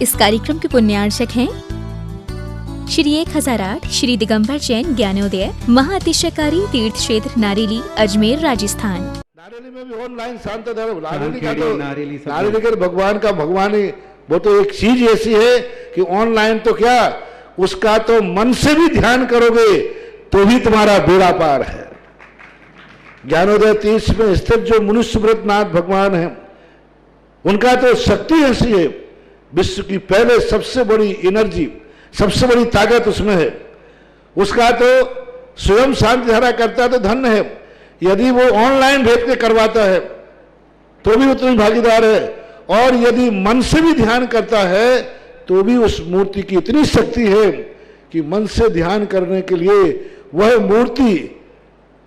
इस कार्यक्रम के पुण्यार्चक हैं श्री 1008 श्री दिगंबर जैन ज्ञानोदय महाअतिशयकारी तीर्थ क्षेत्र नारेली, अजमेर, राजस्थान। नारेली में भी ऑनलाइन शांत धर्म, नारेली का तो नारेली के भगवान का भगवान ही, वो तो एक चीज ऐसी है कि ऑनलाइन तो क्या, उसका तो मन से भी ध्यान करोगे तो भी तुम्हारा बेड़ा पार है। ज्ञानोदय तीर्थ में स्थित जो मनुष्य व्रतनाथ भगवान है, उनका तो शक्ति ऐसी है, विश्व की पहले सबसे बड़ी एनर्जी, सबसे बड़ी ताकत उसमें है। उसका तो स्वयं शांति धारा करता तो धन्य है, यदि वो ऑनलाइन भेज के करवाता है तो भी उतनी भागीदार है, और यदि मन से भी ध्यान करता है तो भी उस मूर्ति की इतनी शक्ति है कि मन से ध्यान करने के लिए वह मूर्ति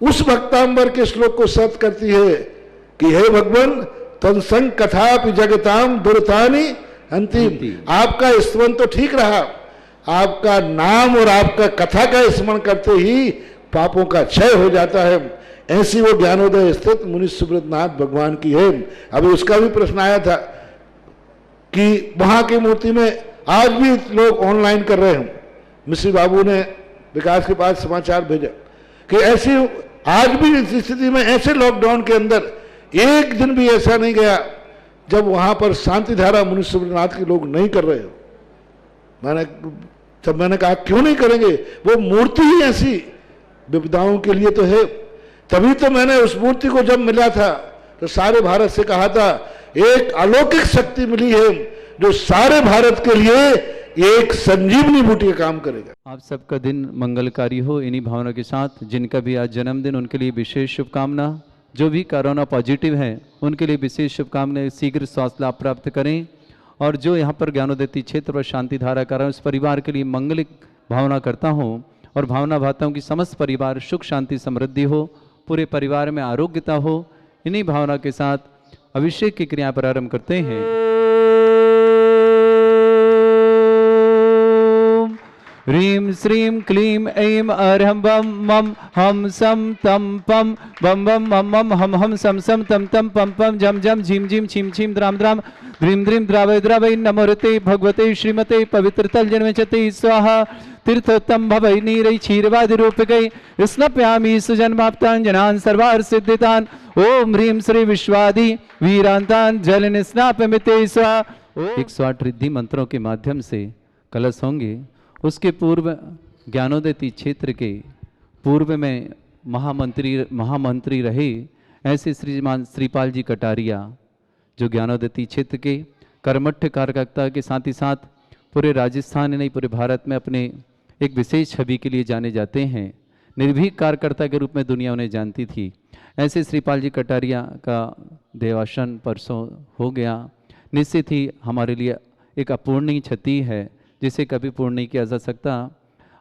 उस भक्तांबर के श्लोक को सत करती है कि हे भगवान तत्संग कथापि जगताम दुर्तानि अंतिम। आपका स्मरण तो ठीक रहा, आपका नाम और आपका कथा का स्मरण करते ही पापों का क्षय हो जाता है। ऐसी वो ज्ञानोदय स्थित मुनीश्वर व्रतनाथ भगवान की है। अभी उसका भी प्रश्न आया था कि वहां की मूर्ति में आज भी लोग ऑनलाइन कर रहे हैं। मिश्री बाबू ने विकास के पास समाचार भेजा कि ऐसी आज भी इस स्थिति में, ऐसे लॉकडाउन के अंदर एक दिन भी ऐसा नहीं गया जब वहां पर शांति धारा मुनीश्वर व्रतनाथ के लोग नहीं कर रहे हो। मैंने कहा क्यों नहीं करेंगे, वो मूर्ति ही ऐसी विपदाओं के लिए तो है। तभी तो मैंने उस मूर्ति को जब मिला था तो सारे भारत से कहा था एक अलौकिक शक्ति मिली है जो सारे भारत के लिए एक संजीवनी बूटी का काम करेगा। आप सबका दिन मंगलकारी हो। इन्हीं भावना के साथ जिनका भी आज जन्मदिन, उनके लिए विशेष शुभकामना। जो भी कोरोना पॉजिटिव हैं उनके लिए विशेष शुभकामनाएं, शीघ्र स्वास्थ्य लाभ प्राप्त करें। और जो यहाँ पर ज्ञानोदय क्षेत्र पर शांति धारा कर रहा है, उस परिवार के लिए मंगलिक भावना करता हूँ और भावना भाता हूँ कि समस्त परिवार सुख शांति समृद्धि हो, पूरे परिवार में आरोग्यता हो। इन्हीं भावना के साथ अभिषेक की क्रिया प्रारंभ करते हैं। ह्रीं श्रीं क्लीं ऐं अर्हं बम मम हम सम तम पम बम बम मम मम हम हम सम सम तम तम पम पम जम जम झीम झीम छीम छीम द्राम द्राम द्रीम द्रीम द्रावय द्रावय नमोरते भगवते श्रीमते पवित्रतल जन्मचते स्वाहा तीर्थोत्तम भवै नीरै क्षीरवादि रूपकै स्नप्यामि सुजन्माप्ताञ्जनान् सर्वार्थ सिद्धितान् ओम ह्रीं श्री विश्वादि वीरांतान् जल निस्नापमिते स्वाहा। 108 रिद्धि मंत्रों के माध्यम से कलश होंगे। उसके पूर्व ज्ञानोदय क्षेत्र के पूर्व में महामंत्री रहे ऐसे श्रीमान श्रीपाल जी कटारिया, जो ज्ञानोदय क्षेत्र के कर्मठ कार्यकर्ता के साथ ही साथ पूरे राजस्थान नहीं पूरे भारत में अपने एक विशेष छवि के लिए जाने जाते हैं। निर्भीक कार्यकर्ता के रूप में दुनिया उन्हें जानती थी। ऐसे श्रीपाल जी कटारिया का देवासन परसों हो गया। निश्चित ही हमारे लिए एक अपूर्णीय क्षति है जिसे कभी पूर्ण नहीं किया जा सकता।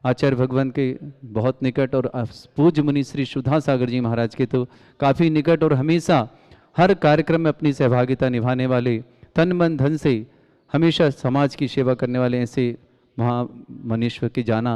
आचार्य भगवान के बहुत निकट और पूज्य मुनि श्री सुधा सागर जी महाराज के तो काफ़ी निकट और हमेशा हर कार्यक्रम में अपनी सहभागिता निभाने वाले, तन मन धन से हमेशा समाज की सेवा करने वाले ऐसे महामनीश्वर की जाना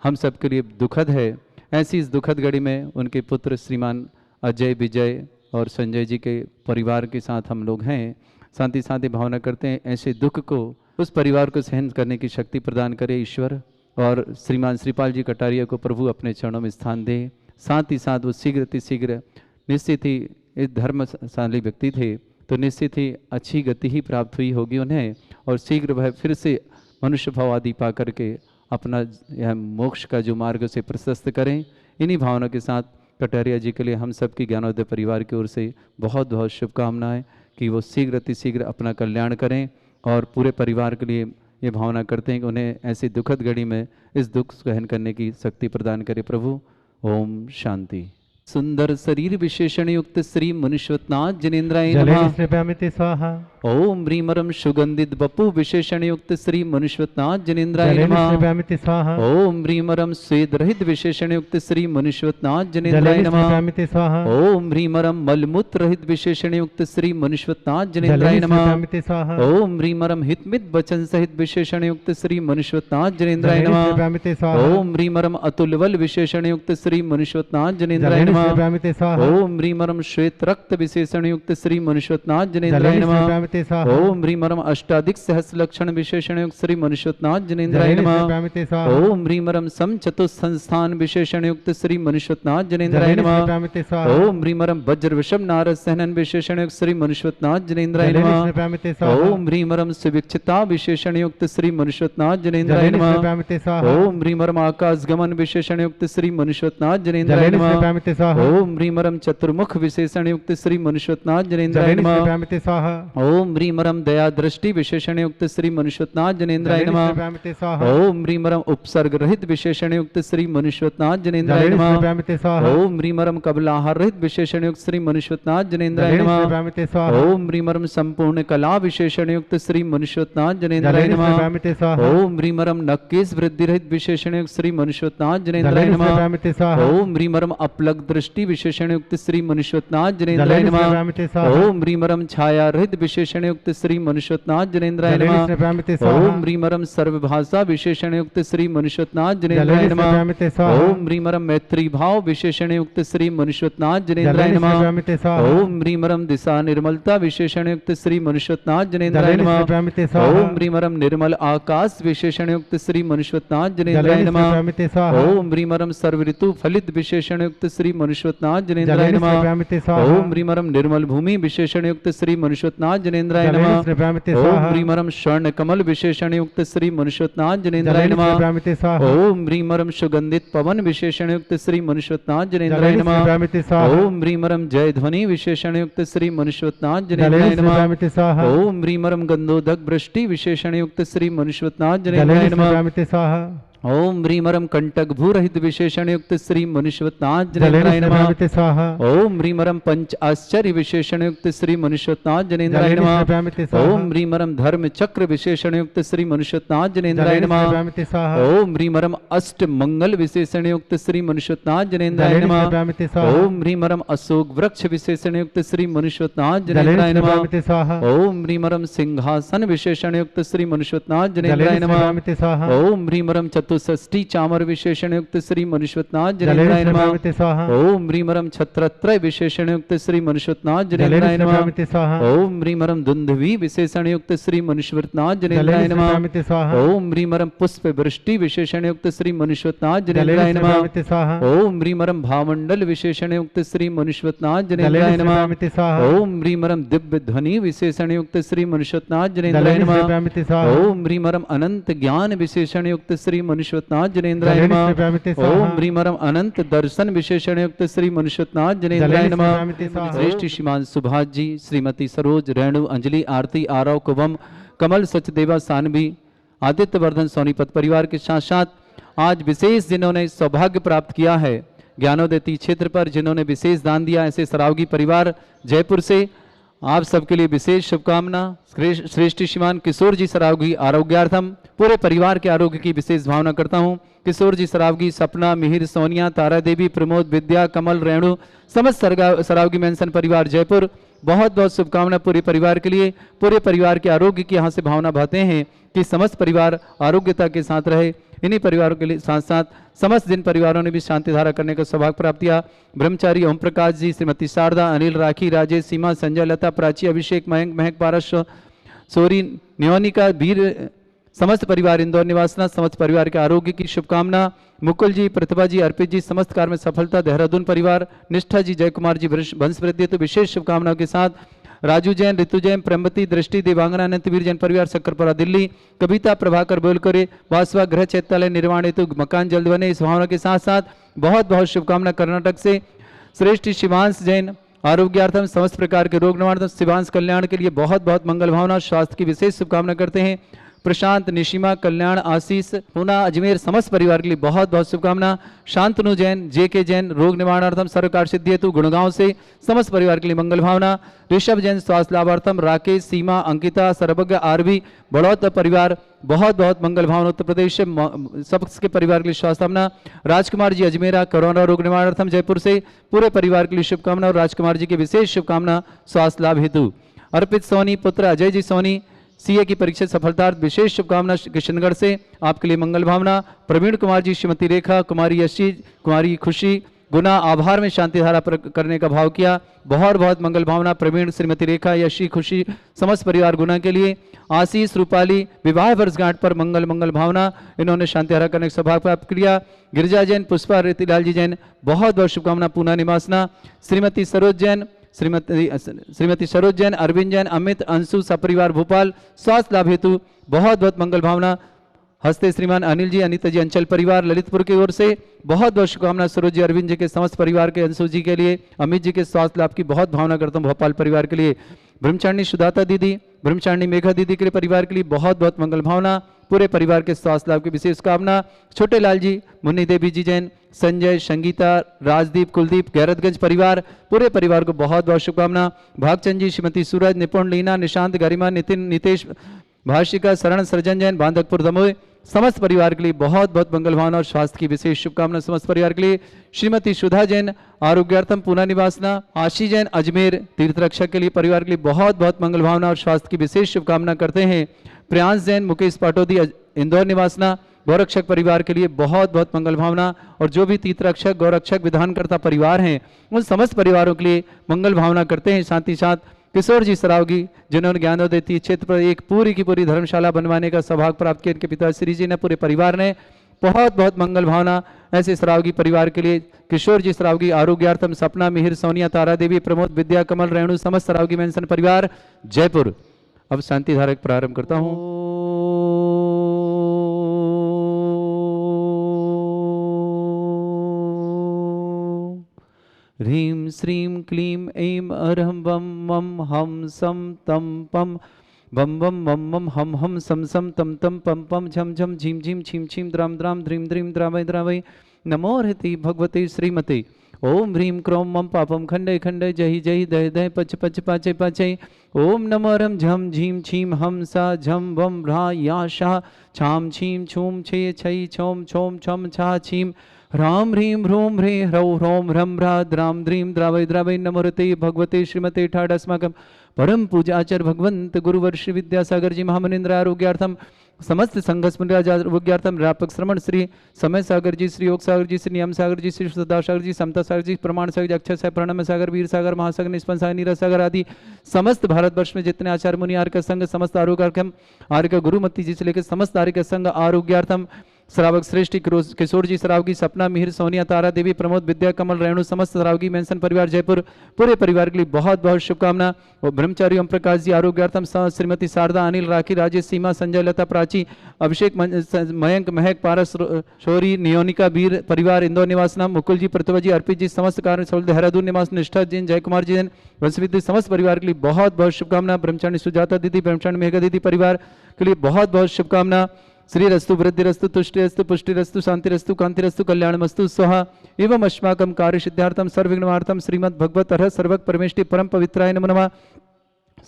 हम सब के लिए दुखद है। ऐसी इस दुखद घड़ी में उनके पुत्र श्रीमान अजय, विजय और संजय जी के परिवार के साथ हम लोग हैं। साथ ही भावना करते हैं ऐसे दुख को उस परिवार को सहन करने की शक्ति प्रदान करे ईश्वर, और श्रीमान श्रीपाल जी कटारिया को प्रभु अपने चरणों में स्थान दे। साथ ही साथ वो शीघ्र निश्चित ही इस धर्मशाली व्यक्ति थे तो निश्चित ही अच्छी गति ही प्राप्त हुई होगी उन्हें, और शीघ्र वह फिर से मनुष्य भाव आदि पा करके अपना यह मोक्ष का जो मार्ग से प्रशस्त करें। इन्हीं भावना के साथ कटारिया जी के लिए हम सब की ज्ञानोदय परिवार की ओर से बहुत बहुत शुभकामनाएं कि वो शीघ्र अपना कल्याण करें, और पूरे परिवार के लिए ये भावना करते हैं कि उन्हें ऐसी दुखद घड़ी में इस दुख सहन करने की शक्ति प्रदान करे प्रभु। ओम शांति। सुंदर शरीर विशेषण युक्त श्री मुनीश्वरनाथ जनेन्द्राय नमः। स्वाहा। ओम ह्रीमरम सुगंधित बपु विशेषण युक्त श्री मुनीश्वरनाथ जनेन्द्राय नमः। स्वाहा। ओम ह्रीमरम स्वेद रहित विशेषण युक्त श्री मुनीश्वरनाथ जनेन्द्राय नमः। स्वाहा। ओम ह्रीमरम मलमूत्र रहित विशेषण युक्त श्री मुनीश्वरनाथ जनेन्द्राय नमः। स्वाहा। ओम ह्रीमरम हितमित वचन सहित विशेषण युक्त श्री मुनीश्वरनाथ जनेन्द्राय नमः। ओम ह्रीमरम अतुल बल विशेषण युक्त श्री मुनीश्वरनाथ जनेन्द्राय नमः। नमः। ओम ह्रीं मरम श्वेत रक्त विशेषण युक्त श्री मनुष्योत्नाथ जनेन्द्राय नमः। ओम ह्रीं मरम अष्टाधिक सहस्र लक्षण विशेषण युक्त श्री मनुष्योत्नाथ जनेन्द्राय नमः। ओम ह्रीं मरम सम चतुः संस्थान विशेषण युक्त श्री मनुष्योत्नाथ जनेन्द्राय नमः। ओम ह्रीं मरम वज्र विषम नारद सहनन विशेषण युक्त श्री मनुष्योत्नाथ जनेन्द्राय नमः। ओम ह्रीं मरम सुविक्षिता विशेषण युक्त श्री मनुष्योत्नाथ जनेन्द्राय नमः। ओम ह्रीं मरम आकाश गमन विशेषण युक्त श्री मनुष्योत्नाथ जनेन्द्राय नमः। ओम ह्रीं मरम चतुर्मुख विशेषण युक्त श्री मनुष्योत्नाथ जनेन्द्राय नमः। ओम ह्रीं मरम दया दृष्टि विशेषण युक्त श्री मनुष्योत्नाथ जनेन्द्राय नमः। ओम ह्रीं मरम उपसर्ग रहित विशेषण युक्त श्री मनुष्योत्नाथ जनेन्द्राय नमः। ओम ह्रीं मरम कबलाहार रहित विशेषण युक्त श्री मनुष्योत्नाथ जनेन्द्राय नमः। ओम ह्रीं मरम संपूर्ण कला विशेषण युक्त श्री मनुष्योत्नाथ जनेन्द्राय नमः। ओम ह्रीं मरम नक्केश वृद्धि रहित विशेषण युक्त श्री मनुष्योत्नाथ जनेन्द्राय नमः। ओम ह्रीं मरम अपलग दृष्टि विशेषण युक्त श्री मनुष्योत्नाथ जनेन्द्राय नमः। ओम ह्रीं मरम छाया रहित विशेषण युक्त श्री मनुष्योत्नाथ जनेन्द्राय नमः। ओम ह्रीं मरम सर्वभाषा विशेषण युक्त श्री मनुष्योत्नाथ जनेन्द्राय नमः। ओम ह्रीं मरम मैत्री भाव विशेषण युक्त श्री मनुष्योत्नाथ जनेन्द्राय नमः। ओम ह्रीं मरम दिशा निर्मलता विशेषण युक्त श्री मनुष्योत्नाथ जनेन्द्राय नमः। ओम ह्रीं मरम निर्मल आकाश विशेषण युक्त श्री मनुष्योत्नाथ जनेन्द्राय नमः। ओम ह्रीं मरम सर्व ऋतु फलित विशेषण युक्त श्री मनुष्योत्नाथ जनेन्द्राय नमः। ओम ह्रीं मरम निर्मल भूमि विशेषण युक्त श्री मनुष्योत्नाथ जनेन्द्राय नमः। ओम ह्रीं मरम स्वर्ण कमल विशेषण युक्त श्री मनुष्योत्नाथ जनेन्द्राय नमः। ओम ह्रीं मरम सुगंधित पवन विशेषण युक्त श्री मनुष्योत्नाथ जनेन्द्राय नमः। ओम ह्रीं मरम जय ध्वनि विशेषण युक्त श्री मनुष्योत्नाथ जनेन्द्राय नमः। ओम ह्रीं मरम गंधोदक वृष्टि विशेषण युक्त श्री मनुष्योत्नाथ जनेन्द्राय नमः। ओम ह्रीं मरम कंटक भूरहित विशेषण युक्त श्री मनुष्योत्नाथ जनेन्द्राय नमः। ओम ह्रीं मरम पंच आश्चर्य विशेषण युक्त श्री मनुष्योत्नाथ जनेन्द्राय नमः। ओम ह्रीं मरम धर्म चक्र विशेषण युक्त श्री मनुष्योत्नाथ जनेन्द्राय नमः। ओम ह्रीं मरम अष्ट मंगल विशेषण युक्त श्री मनुष्योत्नाथ जनेन्द्राय नमः। ओम ह्रीं मरम अशोक वृक्ष विशेषण युक्त श्री मनुष्योत्नाथ जनेन्द्राय नमः। ओम ह्रीं मरम सिंहासन विशेषण युक्त श्री मनुष्योत्नाथ जनेन्द्राय नमः। ओम ह्रीं मरम चतुष्षष्टि चामर विशेषण युक्त श्री मनुष्योत्नाथ जनेन्द्राय नमः। ओम ह्रीं मरम छत्रत्रय विशेषण युक्त श्री मनुष्योत्नाथ जनेन्द्राय नमः। ओम ह्रीं मरम दुंदुभि विशेषण युक्त श्री मनुष्योत्नाथ जनेन्द्राय नमः। ओम ह्रीं मरम पुष्प वृष्टि विशेषण युक्त श्री मनुष्योत्नाथ जनेन्द्राय नमः। ओम ह्रीं मरम भामंडल विशेषण युक्त श्री मनुष्योत्नाथ जनेन्द्राय नमः। ओम ह्रीं मरम दिव्य ध्वनि विशेषण युक्त श्री मनुष्योत्नाथ जनेन्द्राय नमः। ओम ह्रीं मरम अनंत ज्ञान विशेषण युक्त श्री मनुष्योत्नाथ जनेन्द्राय नमः। ओम ह्रीं मरम अनंत दर्शन विशेषण युक्त श्री मनुष्योत्नाथ जनेन्द्राय नमः। श्रेष्ठ श्रीमान सुभाष जी, श्रीमती सरोज, रेणु, अंजलि, आरती, आरव, कुबम, कमल, सचदेवा, सानवी, आदित्य वर्धन सोनीपत परिवार के साथ साथ आज विशेष जिन्होंने सौभाग्य प्राप्त किया है ज्ञानोदय क्षेत्र पर, जिन्होंने विशेष दान दिया, ऐसे सरावगी परिवार जयपुर से आप सबके लिए विशेष शुभकामना। श्रेष्ठ श्रीमान किशोर जी सरावगी आरोग्यार्थम पूरे परिवार के आरोग्य की विशेष भावना करता हूँ। किशोर जी सरावगी, सपना, मिहिर, सोनिया, तारा देवी, प्रमोद, विद्या, कमल, रेणु, समस्त सरावगी मेंशन परिवार जयपुर, बहुत बहुत शुभकामना पूरे परिवार के लिए। पूरे परिवार के आरोग्य की यहाँ से भावना भाते हैं कि समस्त परिवार आरोग्यता के साथ रहे। इन्हीं परिवारों के लिए साथ साथ समस्त जिन परिवारों ने भी शांति धारा करने का सौभाग्य प्राप्त किया, ब्रह्मचारी ओम प्रकाश जी, श्रीमती शारदा, अनिल, राखी, राजेश, सीमा, संजय, लता, प्राची, अभिषेक, मयंक, महक, पारस, सोरी, न्योनिका, वीर, समस्त परिवार इंदौर निवासना, समस्त परिवार के आरोग्य की शुभकामना। मुकुल जी, प्रतिभा जी, अर्पित जी, समस्त कार्य में सफलता। देहरादून परिवार, निष्ठा जी, जय कुमार जी, वंश वृद्धि तो विशेष शुभकामनाओं के साथ। राजू जैन, ऋतु जैन, प्रेमवती, दृष्टि, देवांगना, अनंतवीर जैन परिवार शक्करपुरा दिल्ली। कविता, प्रभाकर बोलकरे, वासवा गृह चैत्यालय निर्माण हेतु मकान जल्द बने, इस भावना के साथ साथ बहुत बहुत शुभकामना कर्नाटक से। श्रेष्ठ शिवांश जैन आरोग्यार्थम, समस्त प्रकार के रोग निवारण, शिवांश कल्याण के लिए बहुत बहुत मंगल भावना, स्वास्थ्य की विशेष शुभकामना करते हैं। प्रशांत, निशिमा, कल्याण, आशीष, पूना, अजमेर, समस्त परिवार के लिए बहुत बहुत शुभकामना। शांतनु जैन, जेके जैन रोग निवारणार्थम, सर्वकार सिद्धि हेतु गुड़गांव से समस्त परिवार के लिए मंगल भावना। ऋषभ जैन स्वास्थ्य लाभार्थम, राकेश, सीमा, अंकिता, सर्वज्ञ, आरबी, बड़ौत परिवार बहुत बहुत मंगल भावना। उत्तर प्रदेश से सबके परिवार के लिए स्वास्थ्य कामना। राजकुमार जी अजमेरा, कोरोना रोग निवारणार्थम जयपुर से पूरे परिवार के लिए शुभकामना और राजकुमार जी की विशेष शुभकामना स्वास्थ्य लाभ हेतु। अर्पित सोनी, पुत्र अजय जी सोनी, सीए की परीक्षा सफलतार्थ विशेष शुभकामना किशनगढ़ से आपके लिए मंगल भावना। प्रवीण कुमार जी, श्रीमती रेखा, कुमारी यशी, कुमारी खुशी, गुना आभार में शांति धारा करने का भाव किया। बहुत बहुत मंगल भावना प्रवीण, श्रीमती रेखा, यशी, खुशी, समस्त परिवार गुना के लिए। आशीष, रूपाली विवाह वर्षगांठ पर मंगल मंगल भावना, इन्होंने शांति धारा करने का सौभाग्य प्राप्त किया। गिरिजा जैन, पुष्पा, रेतीलाल जी जैन बहुत बहुत शुभकामना। पूना निवासना, श्रीमती सरोज जैन, श्रीमती सरोज जैन, अरविंद जैन, अमित, अंशु, सपरिवार भोपाल स्वास्थ्य लाभ हेतु बहुत बहुत मंगल भावना। हस्ते श्रीमान अनिल जी, अनिता जी, अंचल परिवार ललितपुर की ओर से बहुत बहुत शुभकामना। सरोज जी, अरविंद जी के समस्त परिवार के, अंशु जी के लिए, अमित जी के स्वास्थ्य लाभ की बहुत भावना करता हूँ भोपाल परिवार के लिए। ब्रह्मचारिणी सुदाता दीदी, ब्रह्मचारिणी मेघा दीदी के परिवार के लिए बहुत बहुत मंगल भावना। पूरे परिवार के स्वास्थ्य लाभ की विशेष कामना। छोटे लाल जी, मुन्नी देवी जी जैन, संजय, संगीता, राजदीप, कुलदीप, गैरतगंज परिवार, पूरे परिवार को बहुत बहुत शुभकामना। भागचंद जी, श्रीमती सूरज, निपुण, लीना, निशांत, गरिमा, नितिन, नितेश, भाषिका, शरण, सर्जन जैन, बांधकपुर दमोह समस्त परिवार के लिए बहुत बहुत मंगल भावना और स्वास्थ्य की विशेष शुभकामना। समस्त परिवार के लिए श्रीमती सुधा जैन, आरोग्यार्थम पूना निवासना, आशी जैन, अजमेर तीर्थ रक्षक के लिए परिवार के लिए बहुत बहुत मंगल भावना और स्वास्थ्य की विशेष शुभकामना करते हैं। प्रियांश जैन, मुकेश पाटोदी, इंदौर निवासना, गौरक्षक परिवार के लिए बहुत बहुत मंगल भावना। और जो भी तीर्थ रक्षक, गौरक्षक, विधानकर्ता परिवार हैं उन समस्त परिवारों के लिए मंगल भावना करते हैं। साथ ही साथ किशोर जी सरावगी, जिन्होंने ज्ञानोदय क्षेत्र पर एक पूरी की पूरी धर्मशाला बनवाने का सौभाग्य प्राप्त किया, इनके पिता श्री जी ने, पूरे परिवार ने बहुत बहुत मंगल भावना। ऐसे सरावगी परिवार के लिए किशोर जी सरावगी, आरोग्यार्थम, सपना, मिहिर, सोनिया, तारा देवी, प्रमोद, विद्या, कमल, रेणु समस्त सरावगी मेंशन परिवार जयपुर। अब शांति धारक प्रारंभ करता हूँ। ह्रीं श्रीं क्लीं ऐं अरहं बम मम हम सम तम पम बम बम मम मम हम हम सम सम तम तम पम पम झम झम झीम झीम छीम छीम द्राम द्राम ध्रीम ध्रीम द्रावय द्रावय नमो हृति भगवते श्रीमते। ओम ह्रीं क्रों मम पापम खंडय खंडय जहि जहि दय दय पच पच पाचय पाचय। ओम नमो रम झम झीम छीम हम सा झम वम भ्रा या शाह छाम छीम छूम छे छई छोम छोम छम छा छीम ह्राम ह्रीं ह्रूं ह्रे ह्रौ ह्रौं ह्रम ह्रा द्राम द्रीं द्रावय द्रावय नमो हृते भगवते श्रीमते ठाड अस्माकं परम पूजाचार्य भगवंत गुरुवर श्री विद्यासागर जी महामनिंद्र आरोग्यार्थम समस्त संघ स्मृति आरोग्यार्थम व्यापक श्रमण श्री समय सागर जी, श्री योग सागर जी, श्री नियम सागर जी, श्री सदा सागर जी, समता सागर जी, प्रमाण सागर जी, अक्षय सागर, प्रणम सागर, वीर सागर, महासागर, निष्पन्न सागर, नीरज सागर आदि समस्त भारतवर्ष में जितने आचार्य मुनि आर्य संघ समस्त आरोग्यार्थम, आर्य गुरुमती जी से लेकर समस्त आर्य संघ आरोग्यार्थम, श्रावक श्रेष्ठी किशोर जी सरावगी, सपना, मिहिर, सोनिया, तारा देवी, प्रमोद, विद्या, कमल, रेणु समस्त सरावगी मेंशन परिवार जयपुर, पूरे परिवार के लिए बहुत बहुत शुभकामना। और ब्रह्मचारी ओम प्रकाश जी आरोग्यार्थम, श्रीमती शारदा, अनिल, राखी, राजेश, सीमा, संजय, लता, प्राची, अभिषेक, मयंक, महक, पारस, शौरी, नियोनिका, वीर परिवार इंदौर निवासना, मुकुल जी, प्रतिभा जी, अर्पित जी समस्त कार्य देहरादून निवास, निष्ठा जैन, जय कुमार जी जैन, वंशविद्य समस्त परिवार के लिए बहुत बहुत शुभकामना। ब्रह्मचारी सुजाता दीदी, ब्रह्मचारी मेघा दीदी परिवार के लिए बहुत बहुत शुभकामना। श्री रस्तु वृद्धि रस्तु तुष्टि रस्तु पुष्टि रस्तु शांति रस्तु कांति रस्तु कल्याण मस्तु स्वाहा एवं अस्माकं कार्य सिद्धार्थम सर्वविघ्नार्थम श्रीमद् भगवत अर्ह सर्वक परमेष्टि परम पवित्राय नमो नमः।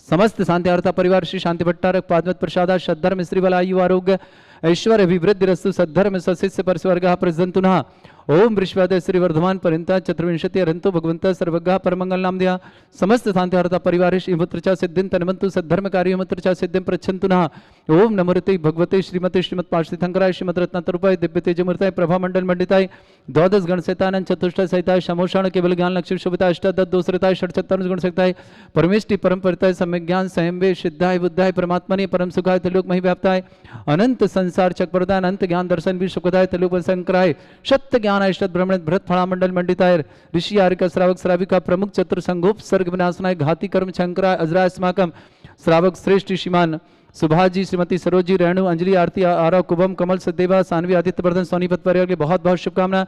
समस्त शांति अर्था परिवार श्री शांति भट्टारक पादवत प्रसादा सद्धर्म श्री बलायु आरोग्य ऐश्वर्य अभिवृद्धि रस्तु सद्धर्म सशिष्य परस्वर्गः प्रसदन्तुनः। ओम वृषवादय श्री वर्धमान परिंता चतुर्विंशति अरंतो भगवंता सर्वज्ञ परमंगल नाम दिया समस्त शांतिहारता परिवार इमुत्रचा सिद्धिं तन्वन्तु सद्धर्म कार्य मुत्रचा सिद्धिं प्रच्छन्तु नः। ओम नमोते भगवते श्रीमते श्रीमद पार्षिथंकराय श्रीमद रत्नतरूपाय दिव्य तेजमूर्ताय प्रभा मंडल मंडिताय द्वादश गण सहितानंद चतुष्ट सहिताय समोषण केवल ज्ञान लक्ष्मी शुभता अष्टादश दोषरताय षट्चत्तर गुण सहिताय परमेष्टि परम परिताय सम्यक ज्ञान संयमे सिद्धाय बुद्धाय परमात्मने परम सुखाय त्रिलोक मही व्याप्ताय अनंत संसार चक्रप्रदान अनंत ज्ञान दर्शन भी सुखदाय त्रिलोक शंकराय सत्य ज्ञान अष्टद ब्रह्मण भरत फणा मंडल मंडिताय ऋषि आर्य श्रावक श्राविका प्रमुख चतुर संगोप सर्ग विनाशनाय घाती कर्म शंकराय अजराय अस्माकम श्रावक श्रेष्ठ श्रीमान सुभाष जी श्रीमती सरोज जी रेणु अंजलि आरती आरव कुबम कमल सदेवा सानवी आदित्य वर्धन सोनीपत परिवार के बहुत बहुत शुभकामना।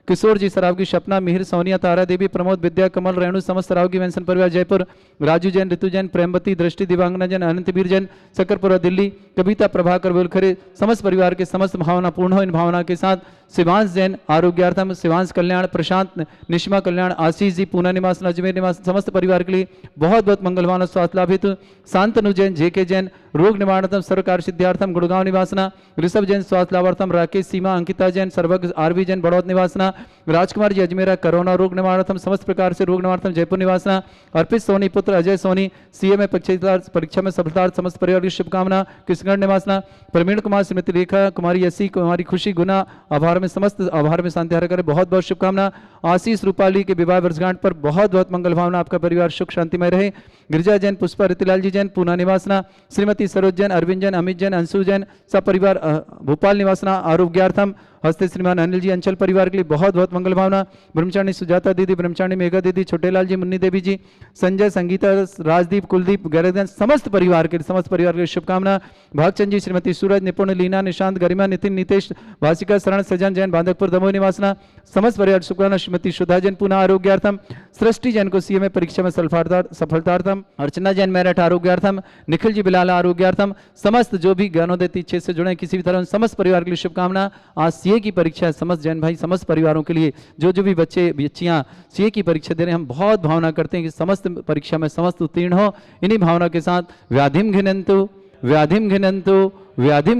किशोर जी सरावगी सपना मिहिर सोनिया तारा देवी प्रमोद विद्या कमल रेणु समस्त सरावगी मेंशन परिवार जयपुर राजू जैन ऋतु जैन प्रेमवती दृष्टि दिवांगना जैन अनंतवीर जैन सकरपुरा दिल्ली कविता प्रभाकर वेलखरे समस्त परिवार के समस्त भावना पूर्ण हो। इन भावना के साथ शिवांश जैन आरोग्यार्थम शिवांश कल्याण प्रशांत निष्मा कल्याण आशीष जी पूना निवास अजमेर निवास समस्त परिवार के लिए बहुत बहुत मंगल भावना स्वास्थ्य लाभ हेतु शांतनु जैन जेके जैन रोग निवारणार्थम सर्वकार सिद्धार्थम गुड़गांव निवासना। ऋषभ जैन स्वास्थ्य लाभार्थम। राकेश सीमा अंकिता जैन सर्वज्ञ आरवी जैन बड़ौद निवासना। राजकुमार जी अजमेरा कोरोना रोग निवारणार्थम समस्त प्रकार से रोग निवारणार्थम जयपुर निवासना। अर्पित सोनी पुत्र अजय सोनी सीए में परीक्षा में सफलता समस्त परिवार की शुभकामना कृष्णगढ़ निवासना। प्रवीण कुमार श्रीमती रेखा कुमारी यसी कुमारी खुशी गुना आभार में समस्त आभार में शांति हर करे बहुत बहुत शुभकामना। आशीष रूपाली के विवाह वर्षगांठ पर बहुत बहुत मंगल भावना आपका परिवार सुख शांतिमय रहे। गिरिजा जैन पुष्पा रितिलाल जी जैन पूना निवासना। श्रीमती सरोज जैन अरविंद जैन अमित जैन अंशु जैन सब परिवार भोपाल निवासना आरोग्यार्थम। हस्ते श्रीमान अनिल जी अंचल परिवार के लिए बहुत बहुत मंगल भावना। ब्रह्मचारिणी सुजाता दीदी ब्रह्मचारिणी मेघा दीदी छोटेलाल जी मुन्नी देवी जी संजय संगीता राजदीप कुलदीप गैरगन समस्त परिवार के लिए शुभकामना। भागचंद जी श्रीमती सूरज निपुण लीना निशांत गरिमा नितिन नितेश भाषिका शरण सजन जैन बांधकपुर दमोह निवासना समस्त परिवार शुभकामना। श्रीमती सुधा जैन पुनः आरोग्यार्थम। सृष्टि जैन को सीए में परीक्षा में सफलतार्थम। अर्चना जैन मेरठ आरोग्यार्थम। निखिल जी बिलाला आरोग्यार्थम। समस्त जो भी ज्ञानोदय तीर्थ से जुड़े किसी भी तरह समस्त परिवार के लिए शुभकामना। आज सीए की परीक्षा समस्त जैन भाई समस्त परिवारों के लिए जो भी बच्चे बच्चियां सीए की परीक्षा दे रहे हैं हम बहुत भावना करते हैं कि समस्त परीक्षा में समस्त उत्तीर्ण हो। इन्हीं भावना के साथ व्याधिम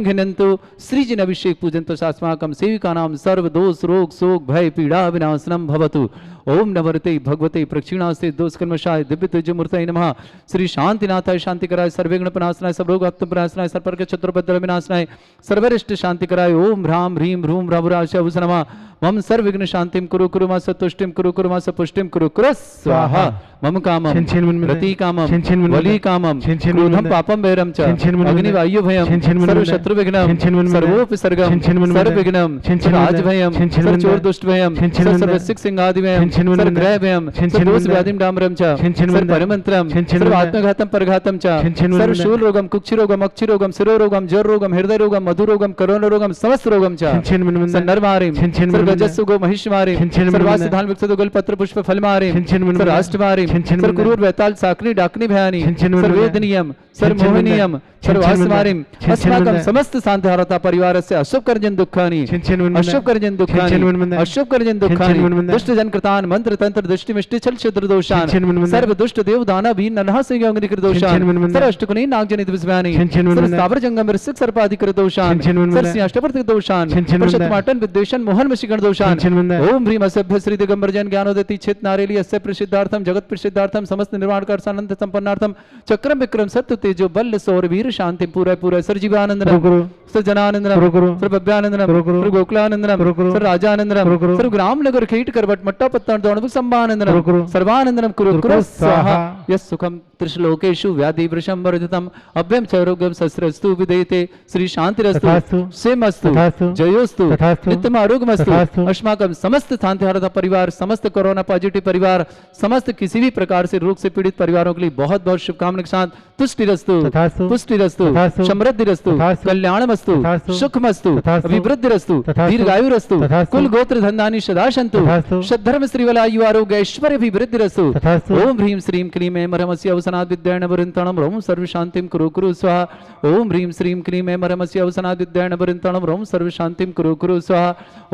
घिनंतु श्री जिन अभिषेक पूजन शास्माकम सेविका नाम सर्व दोष रोग शोक भय पीड़ा विनाशनम भवतु। ओम नवरते भगवते प्रक्षिणास्ते दोषकर्मशाय दिव्य तेजमूर्तये नमः। श्री शांतिनाथाय शांतिकराय सर्वविघ्न प्रणाशनाय सर्वरोग विनाशनाय सर्वपर्क चतुर्भद्र विनाशनाय सर्वरिष्ट शांतिकराय ओम ह्रां ह्रीं ह्रूं भ्राभुराशय नमः। मम सर्वविघ्न शांतिम कुरु कुरु मा सतुष्टिम कुरु कुरु मा सपुष्टिम कुरु कुरु स्वाहा। मम कामम रति कामम वली कामम क्रोधम पापम वैरम च अग्निवायु भयम सर्व शत्रु विघ्नम सर्वोपसर्गम सर्वविघ्नम राजभयम सर्वचोर दुष्ट भयम सर्वसिक सिंहादि भयम सर्वग्रह भयम सर्वदोष व्याधिम डामरम च सर्वपरमंत्रम सर्वात्मघातम परघातम च सर्वशूल रोगम कुक्षि रोगम अक्षि रोगम शिरो रोगम जर रोगम हृदय रोगम मधु रोगम करोना रोगम समस्त रोगम च सन्नरमारिम गजस्सुगो महिषमारिम सर्वासिधान विकसितो गलपत्र पुष्प फलमारिम सर्वाष्टमारिम सर्वकुरूर वैताल साकनी डाकनी भयानी सर्वेदनियम सर्वमोहनीयम सर्वास्मारिम अस्माकं समस्त शांतिहारता परिवारस्य अशुभकर्जन दुःखानि अशुभकर्जन दुःखानि अशुभकर्जन दुःखानि दुष्ट जनकृतान मंत्र तंत्र दृष्टि मिष्टि छल छिद्र दोषान सर्व दुष्ट देव दानव भी नरह से योगनिकृत दोषान सर्व अष्टकुनि नागजनित विस्मयानि सर्व स्थावर जंगम ऋषिक सर्पाधिकृत दोषान सर्व सिंहाष्टप्रतिक दोषान प्रशतमाटन विद्वेषण मोहन वशीकरण दोषान ओम ह्रीम असभ्य श्री दिगंबर जैन ज्ञानोदति चित नारेली अस्य प्रसिद्धार्थम जगत प्रसिद्धार्थम समस्त निर्माण कर सानंद संपन्नार्थम चक्रम विक्रम सत्य तेजो बल सौर वीर शांति पूरा पूरा सर्वजीवानंदनम सर्वजनानंदनम सर्वभव्यानंदनम सर्वगोकुलानंदनम सर्वराजानंदनम सर्वग्राम नगर खेट करवट मट्टा पत्तन दोणुक संभानंदनम सर्वानंदनम कुरु कुरु स्वाहा। यस सुखम त्रिश्लोकेषु व्याधि वृषम वर्धितम अभ्यम चौरोग्यम सस्रस्तु विदेते श्री शांतिरस्तु सेमस्तु जयोस्तु नित्यम आरोग्यमस्तु। अस्माकं समस्त शांतिहारता परिवार समस्त कोरोना पॉजिटिव परिवार समस्त किसी भी प्रकार से रोग से पीड़ित परिवारों के लिए बहुत बहुत शुभकामना के साथ तुष्टिरस्तु पुष्टिरस्तु समृद्धिरस्तु कल्याणमस्तु सुखमस्तु अभिवृद्धिरस्तु दीर्घायुरस्तु कुल गोत्र धन्धानि सदा सन्तु सद्धर्म श्रीवलायु आरोग्य ऐश्वर्य अभिवृद्धिरस्तु। ओम ह्रीं श्रीं क्लीं ऐं मरमस्य अवसनाद् विद्यायण वृन्तणं रोम सर्व शांतिं कुरु कुरु स्वाहा। ओम ह्रीं श्रीं क्लीं ऐं मरमस्य अवसनाद् विद्यायण वृन्तणं रोम सर्व शांतिं कुरु कुरु स्वाहा।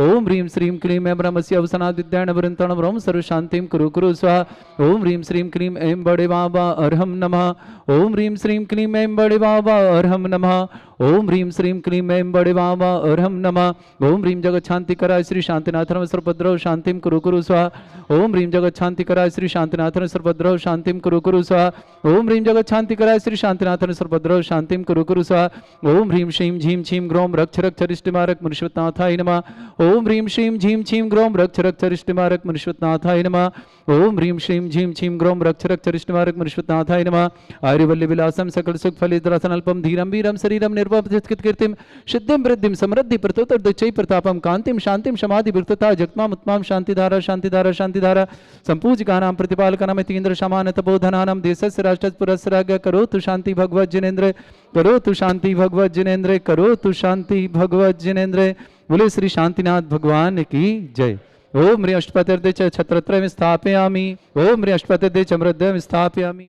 ओम ह्रीं श्रीं क्लीं ऐं मरमस्य अवसनाद् विद्यायण वृन्तणं रोम सर्व शांतिं कुरु कुरु स्वाहा। ओम ह्रीं श्रीं क्लीं ऐं बड़े बाबा अर्हं नमः। ओम ह्रीं श्रीं क्लीं ऐं बड़े बाबा अर्हं नमः। ओम ह्रीं श्रीं क्लीं ऐं बड़े बाबा अर्हं नमः। ओम ह्रीं जगत शांति कराय श्री शांतिनाथन सर्वभद्रौ शांतिं कुरु कुरु स्वाहा। ओम ह्रीं जगत शांति कराय श्री शांतिनाथन सर्वभद्रौ शांतिं कुरु कुरु स्वाहा। ओम ह्रीं जगत शांति कराय श्री शांतिनाथन सर्वभद्रौ शांतिं कुरु कुरु स्वाहा। ओम ह्रीं श्रीं झीं छीं ग्रोम रक्ष रक्ष चरिष्टिमारक मुनिश्वतनाथाय नमः। ओम ह्रीं श्रीं झीं छीं ग्रोम रक्ष रक्ष चरिष्टिमारक मुनिश्वतनाथाय नमः। ओम ह्रीं श्रीं झीं छीं ग्रोम रक्ष रक्ष चरिष्टिमारक मुनिश्वतनाथाय नमः। आर्यवल्ली विलासम सकल सुख फलिद्रसन अल्पम धीरम वीरम शरीरम निर्वपतित कीर्तिम सिद्धिम वृद्धिम समृद्धि प्रतोत्तरदचै प्रतापम कांतिम शांतिम समाधि वृत्तता जगत्माम उत्तमाम शांतिधारा शांतिधारा शांतिधारा संपूज्यकानां प्रतिपालकानां इतीन्द्र शमान तपोधनानां देशस्य राष्ट्रस्य पुरस्य राज्ञ करोतु शांति भगवत जिनेन्द्र करोतु शांति भगवत जिनेन्द्र करोतु शांति भगवत जिनेन्द्र। बोले श्री शांतिनाथ भगवान की जय। ओम ह्रीं अष्टपतिर्दे च छत्रत्रयं स्थापयामि। ओम ह्रीं अष्टपतिर्दे च मृद्यं स्थापयामि।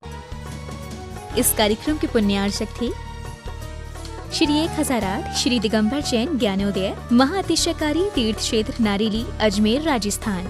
इस कार्यक्रम के पुण्यार्चक थे श्री 1008 श्री दिगंबर जैन ज्ञानोदय महाअतिशयकारी तीर्थ क्षेत्र नारेली अजमेर राजस्थान।